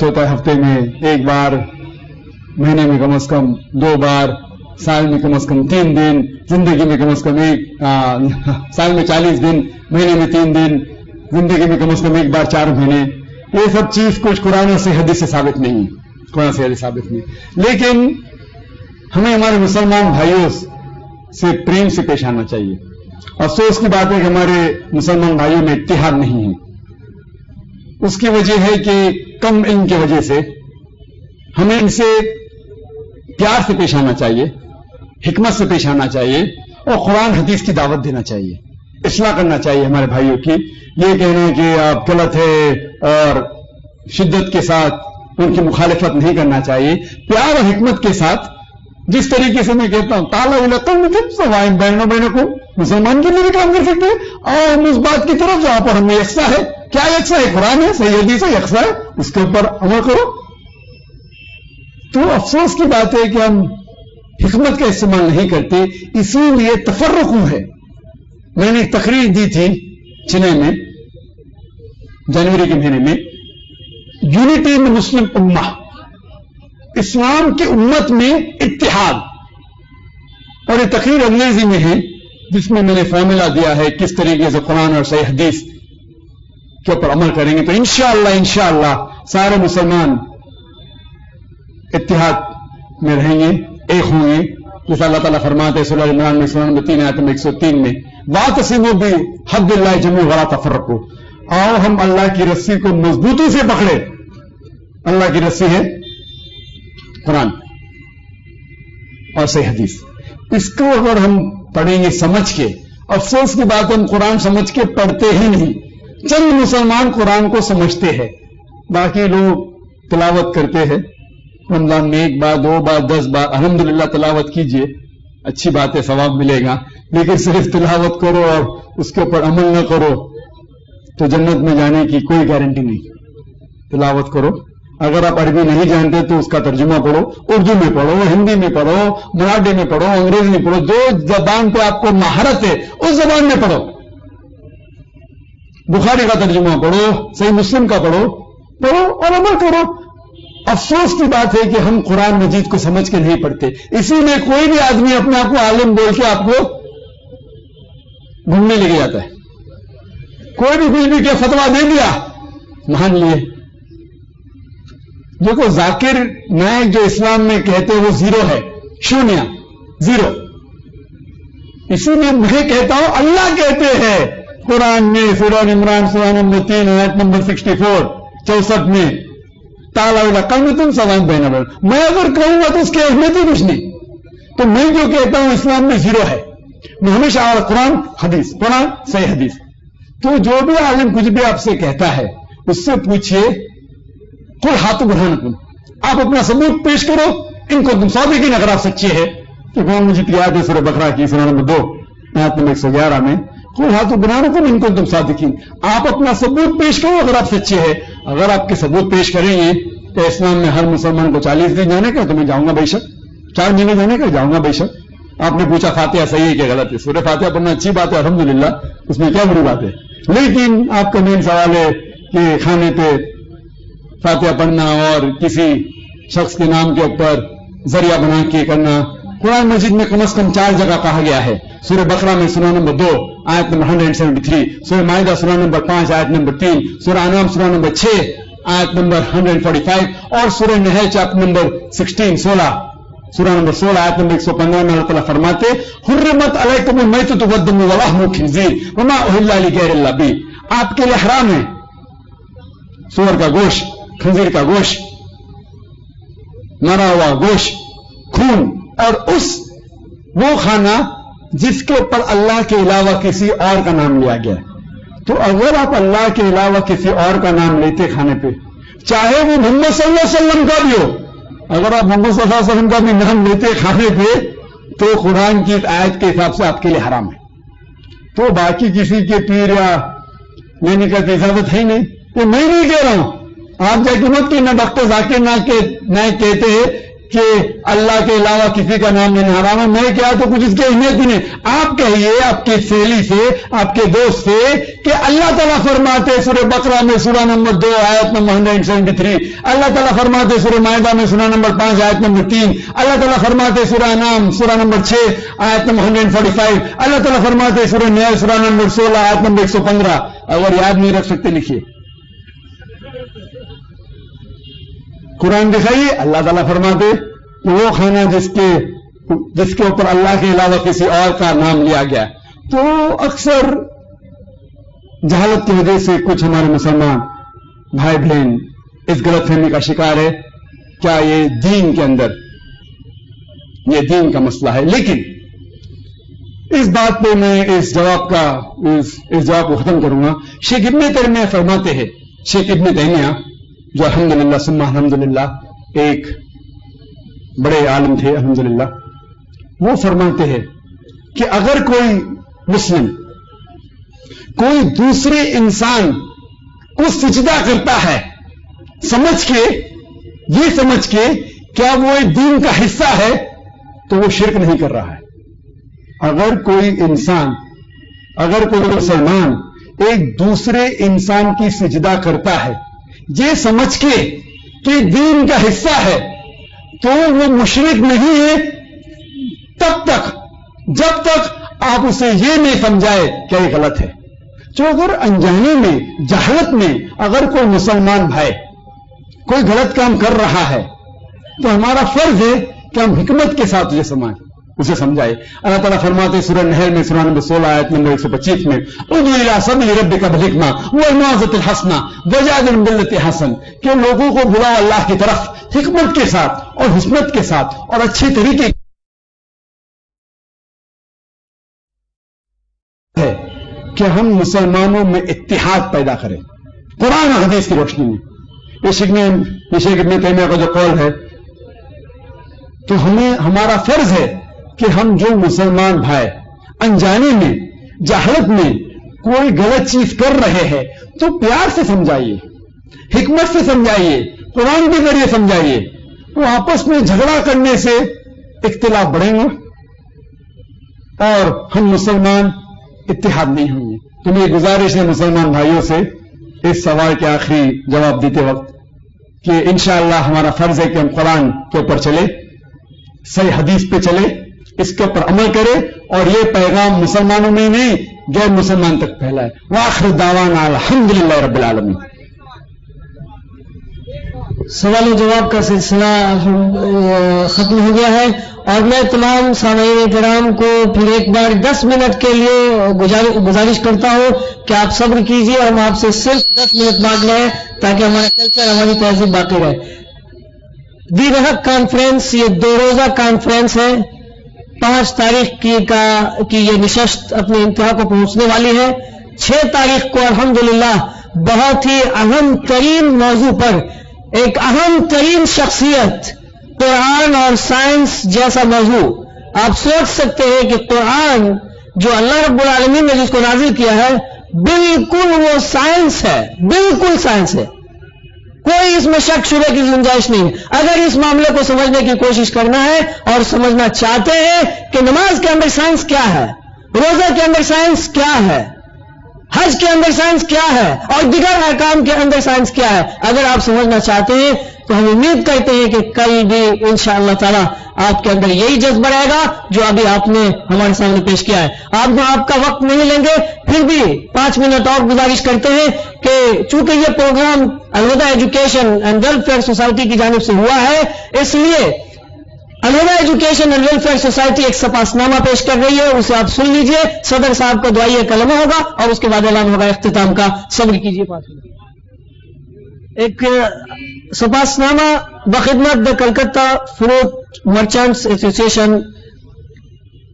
Test ہوتا ہے ہفتے میں 1 بار، مہینے میں کم از کم 2 بار، سال میں کم از کم 3 دن، زندگی میں کم از کم سال میں 40 دن، مہینے میں 3 دن، زندگی میں کم از کم 1 بار 4 مہینے. یہ سب چیز کچھ قرآن سے حدیث سے ثابت نہیں ہے، قرآن سے حدیث ثابت نہیں. لیکن ہمیں ہمارے مسلمان بھائیوں سے پریم سے پیش آنا چاہیے. افسوس کی بات ہے کہ ہمارے مسلمان بھائیوں میں اتحاد نہیں ہے. اس کی وجہ ہے کہ کم علم کی وجہ سے ہمیں ان سے پیار سے پیش آنا چاہیے، حکمت سے پیش آنا چاہیے، اور قرآن حدیث کی دعوت دینا چاہیے، اصلاح کرنا چاہیے ہمارے بھائیوں کی. یہ کہنا کہ آپ غلط ہے اور شدت کے ساتھ ان کی مخالفت نہیں کرنا چاہیے. پیار اور حکمت کے ساتھ، جس طریقے سے میں کہتا ہوں تعالیٰ بہنوں بہنوں کو مسلمان کے لیے بھی کام کر سکتے ہیں، اور ہم اس بات کی طرف جہاں پر ہمیں یکساں ہے. کیا یکساں ہے؟ قرآن ہے، صحیح حدیث ہے، یکساں ہے، اس کے اوپر عمل کرو. تو افسوس کی بات ہے کہ ہم حکمت کا استعمال نہیں کرتے، اسی لیے تفرق ہے. میں نے ایک تقریر دی تھی چنئی میں جنوری کے مہینے میں، یونٹی ان مسلم امہ، اسلام کی امت میں اتحاد. اور یہ تقریر انگریزی میں ہے جس میں میں نے فارمولا دیا ہے کس طریقے سے قرآن اور صحیح حدیث کے اوپر عمل کریں گے تو انشاءاللہ سارے مسلمان اتحاد میں رہیں گے، ایک ہوں گے. جیسا اللہ تعالیٰ فرماتے ہیں سورہ عمران میں سورہ نمبر 3 آیت نمبر 103 میں، وَاعْتَصِمُوا بِحَبْلِ اللَّهِ جَمِيعًا وَلَا تَفَرَّقُوا. اور ہم اللہ کی رسی کو مضبوطی سے پکڑے. اللہ کی رسی ہے قرآن اور صحیح حدیث. اس کو اگر ہم پڑھیں گے سمجھ کے، افسوس کی بات ہم قرآن سمجھ کے پڑھتے ہی نہیں. چند مسلمان قرآن کو سمجھتے ہیں، باقی لوگ تلاوت کرتے ہیں رمضان میں 1 بار 2 بار 10 بار. الحمدللہ تلاوت کیجئے، اچھی بات ہے، ثواب ملے گا. لیکن صرف تلاوت کرو اور اس کے اوپر عمل نہ کرو تو جنت میں جانے کی کوئی گارنٹی نہیں. تلاوت کرو، اگر آپ عربی نہیں جانتے تو اس کا ترجمہ پڑھو، اردو میں پڑھو، ہندی میں پڑھو، مراٹھی میں پڑھو، انگریزی میں پڑھو، جو زبان پہ آپ کو مہارت ہے اس زبان میں پڑھو. بخاری کا ترجمہ پڑھو، صحیح مسلم کا پڑھو اور عمل کرو. افسوس کی بات ہے کہ ہم قرآن مجید کو سمجھ کے نہیں پڑھتے. اسی لیے کوئی بھی آدمی اپنے آپ کو عالم بول کے آپ کو گھومنے لے کے جاتا ہے. کوئی بھی کچھ بھی کیا فتوا دے دیا مان لیے. دیکھو ذاکر نائک جو اسلام میں کہتے وہ 0 ہے، 0. اسی لیے میں کہتا ہوں اللہ کہتے ہیں قرآن میں سورہ عمران سورہ نمبر 3 آیت نمبر 64 میں تعالیٰ قومۃ سواء بینہم. میں اگر کہوں گا تو اس کی اہمیت ہی کچھ نہیں. تو میں جو کہتا ہوں اسلام میں 0 ہے. میں ہمیشہ قرآن حدیث، قرآن صحیح حدیث. تو جو بھی عالم کچھ بھی آپ سے کہتا ہے اس سے پوچھئے قل ہاتھوں برہانکم، آپ اپنا ثبوت پیش کرو. ان کو تم صادقین، اگر آپ سچے ہیں. تو قرآن مجید کی آیت ہے سورہ بقرہ کی سورہ نمبر 2 آیت نمبر 111 میں، قل ہاتھوں برہانکم ان کو تم صادقین، آپ اپنا ثبوت پیش کرو اگر آپ سچے ہیں. اگر آپ کے ثبوت پیش کریں گے تو اسلام میں ہر مسلمان کو 40 دن جانے کا، تو میں جاؤں گا بے شک. 4 مہینے جانے کا جاؤں گا بے شک. آپ نے پوچھا فاتحہ صحیح ہے کہ غلط ہے؟ سورہ فاتحہ پڑھنا اچھی بات ہے الحمدللہ، اس میں کیا بری بات ہے. لیکن آپ کا مین سوال ہے کہ کھانے پہ فاتحہ پڑھنا اور کسی شخص کے نام کے اوپر ذریعہ بنا کے کرنا. قرآن مجید میں کم از کم 4 جگہ کہا گیا ہے. سورہ بقرہ میں سورہ نمبر 2 آیت نمبر 173، سورہ مائدہ سورہ نمبر 5 آیت نمبر 3، سورہ انعام سورہ نمبر 6 آیت نمبر 145، اور سورہ نحل چیپٹر نمبر 16 سورہ نمبر 16 آیت نمبر 115 میں اللہ تعالیٰ فرماتے حرمت علیکم المیتۃ والدم ولحم الخنزیر وما اہل لغیر اللہ بہ. آپ کے لیے حرام ہے سور کا گوشت، خنزیر کا گوشت، مرا ہوا گوشت، خون، اور وہ کھانا جس کے اوپر اللہ کے علاوہ کسی اور کا نام لیا گیا. تو اگر آپ اللہ کے علاوہ کسی اور کا نام لیتے کھانے پہ، چاہے وہ محمد صلی اللہ علیہ وسلم کا بھی ہو، اگر آپ محمد صلی اللہ علیہ وسلم کا بھی نام لیتے کھانے پہ تو قرآن کی آیت کے حساب سے آپ کے لیے حرام ہے. تو باقی کسی کے پیر یا لینے کا اجازت ہے ہی نہیں. وہ میں نہیں کہہ رہا ہوں، آپ جا کے مت کہ نہ ڈاکٹر ذاکر نائک کہتے ہیں کہ اللہ کے علاوہ کسی کا نام لینا حرام ہے، میں کیا تو کچھ اس کی اہمیت ہی نہیں. آپ کہیے آپ کی سہیلی سے، آپ کے دوست سے کہ اللہ تعالیٰ فرماتے سورہ بقرہ میں سورہ نمبر 2 آیت نمبر 173، اللہ تعالیٰ فرماتے سورہ مائدہ میں سورہ نمبر 5 آیت نمبر 3، اللہ تعالیٰ فرماتے سورہ انعام سورہ نمبر 6 آیت نمبر 145، اللہ تعالیٰ فرماتے سورہ نحل سورہ نمبر 16 آیت نمبر 115. اگر یاد نہیں رکھ سکتے لکھیے. قرآن دکھائیے. اللہ تعالیٰ فرماتے کہ وہ کھانا جس کے اوپر اللہ کے علاوہ کسی اور کا نام لیا گیا. تو اکثر جہالت کی وجہ سے کچھ ہمارے مسلمان بھائی بہن اس غلط فہمی کا شکار ہے. کیا یہ دین کے اندر یہ دین کا مسئلہ ہے؟ لیکن اس بات پہ میں اس جواب کو ختم کروں گا. شیخ ابن تیمیہ فرماتے ہیں، شیخ ابن تیمیہ جو الحمدللہ ثم الحمدللہ ایک بڑے عالم تھے الحمدللہ، وہ فرماتے ہیں کہ اگر کوئی مسلم کوئی دوسرے انسان کو سجدہ کرتا ہے سمجھ کے کیا وہ دین کا حصہ ہے تو وہ شرک نہیں کر رہا ہے. اگر کوئی مسلمان ایک دوسرے انسان کی سجدہ کرتا ہے یہ سمجھ کے کہ دین کا حصہ ہے تو وہ مشرک نہیں ہے جب تک آپ اسے یہ نہیں سمجھائے کہ یہ غلط ہے. جو اگر انجانے میں جہالت میں اگر کوئی مسلمان بھائی کوئی غلط کام کر رہا ہے تو ہمارا فرض ہے کہ ہم حکمت کے ساتھ اسے سمجھائے. اللہ تعالیٰ فرماتے سورہ نحل میں سورہ نمبر 16 آیت نمبر 125 میں ادعو الی سبیل ربک بالحکمہ والموعظۃ الحسنہ وجادلھم باللتی احسن حسن، کہ لوگوں کو بلاؤ اللہ کی طرف حکمت کے ساتھ اور حکمت کے ساتھ اور اچھے طریقے ہے کہ ہم مسلمانوں میں اتحاد پیدا کریں قرآن اور حدیث کی روشنی میں. یہ شیخ ابن تیمیہ کا جو قول ہے تو ہمارا فرض ہے کہ ہم جو مسلمان بھائی انجانے میں جہالت میں کوئی غلط چیز کر رہے ہیں تو پیار سے سمجھائیے، حکمت سے سمجھائیے، قرآن کے ذریعے سمجھائیے. تو آپس میں جھگڑا کرنے سے اختلاف بڑھیں گے اور ہم مسلمان اتحاد نہیں ہوں گے. تو میری گزارش ہے مسلمان بھائیوں سے اس سوال کے آخری جواب دیتے وقت کہ انشاءاللہ ہمارا فرض ہے کہ ہم قرآن کے اوپر چلے، صحیح حدیث پہ چلے، اس کے اوپر عمل کرے اور یہ پیغام مسلمانوں میں نہیں غیر مسلمان تک پھیلائے. وآخر دعوانا الحمدللہ رب العالمین. سوال و جواب کا سلسلہ ختم ہو گیا ہے اور میں تمام سامعین کرام کو پھر ایک بار 10 منٹ کے لیے گزارش کرتا ہوں کہ آپ صبر کیجیے. ہم آپ سے صرف 10 منٹ مانگ رہے ہیں تاکہ ہمارا کلچر ہماری تہذیب باقی رہے. دین حق کانفرنس یہ 2 روزہ کانفرنس ہے. 5 تاریخ کی یہ نشست اپنے انتہا کو پہنچنے والی ہے. 6 تاریخ کو الحمدللہ بہت ہی اہم ترین موضوع پر ایک اہم ترین شخصیت، قرآن اور سائنس جیسا موضوع. آپ سوچ سکتے ہیں کہ قرآن جو اللہ رب العالمین نے جس کو نازل کیا ہے بالکل وہ سائنس ہے، بالکل سائنس ہے، کوئی اس میں شک شبہ کی گنجائش نہیں. اگر اس معاملے کو سمجھنے کی کوشش کرنا ہے اور سمجھنا چاہتے ہیں کہ نماز کے اندر سائنس کیا ہے، روزہ کے اندر سائنس کیا ہے، حج کے اندر سائنس کیا ہے اور دیگر احکام کے اندر سائنس کیا ہے، اگر آپ سمجھنا چاہتے ہیں تو ہم امید کرتے ہیں کہ کل بھی انشاءاللہ تعالی آپ کے اندر یہی جذبہ رہے گا جو ابھی آپ نے ہمارے سامنے پیش کیا ہے. آپ کا وقت نہیں لیں گے، پھر بھی 5 منٹ اور گزارش کرتے ہیں کہ چونکہ یہ پروگرام الوداع ایجوکیشن اینڈ ویلفیئر سوسائٹی کی جانب سے ہوا ہے، اس لیے الوداع ایجوکیشن اینڈ ویلفیئر سوسائٹی ایک سپاسنامہ پیش کر رہی ہے، اسے آپ سن لیجئے. صدر صاحب کا دعائیہ کلمہ ہوگا اور اس کے بعد اعلان ہوگا اختتام کا. صبر کیجئے 5 منٹ. ایک سپاسنامہ بخدمت دا کلکتہ فروٹ مرچنٹس ایسوسیشن.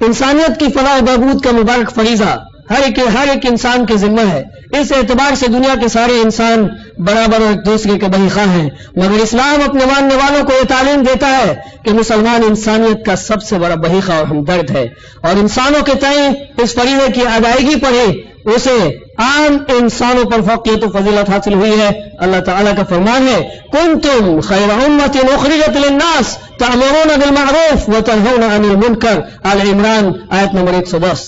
انسانیت کی فلاح و بہبود کا مبارک فریضہ ہر ایک انسان کے ذمہ ہے. اس اعتبار سے دنیا کے سارے انسان برابر اور ایک دوسرے کے بہی خواہ ہیں، مگر اسلام اپنے ماننے والوں کو یہ تعلیم دیتا ہے کہ مسلمان انسانیت کا سب سے بڑا بہی خواہ اور ہمدرد ہے، اور انسانوں کے تئیں اس فریضے کی ادائیگی پر ہی اسے عام انسانوں پر فوقیت و فضیلت حاصل ہوئی ہے. اللہ تعالیٰ کا فرمان ہے کنتم خیر امت اخرجت للناس تأمرون بالمعروف وتنہون عن المنکر. آل عمران آیت نمبر 110.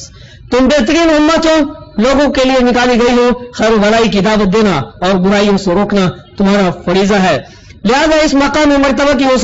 تم بہترین امت ہو، لوگوں کے لیے نکالی گئی ہو، خیر و بھلائی کی دعوت دینا اور برائیوں سے روکنا تمہارا فریضہ ہے. لہذا اس مقام مرتبہ کی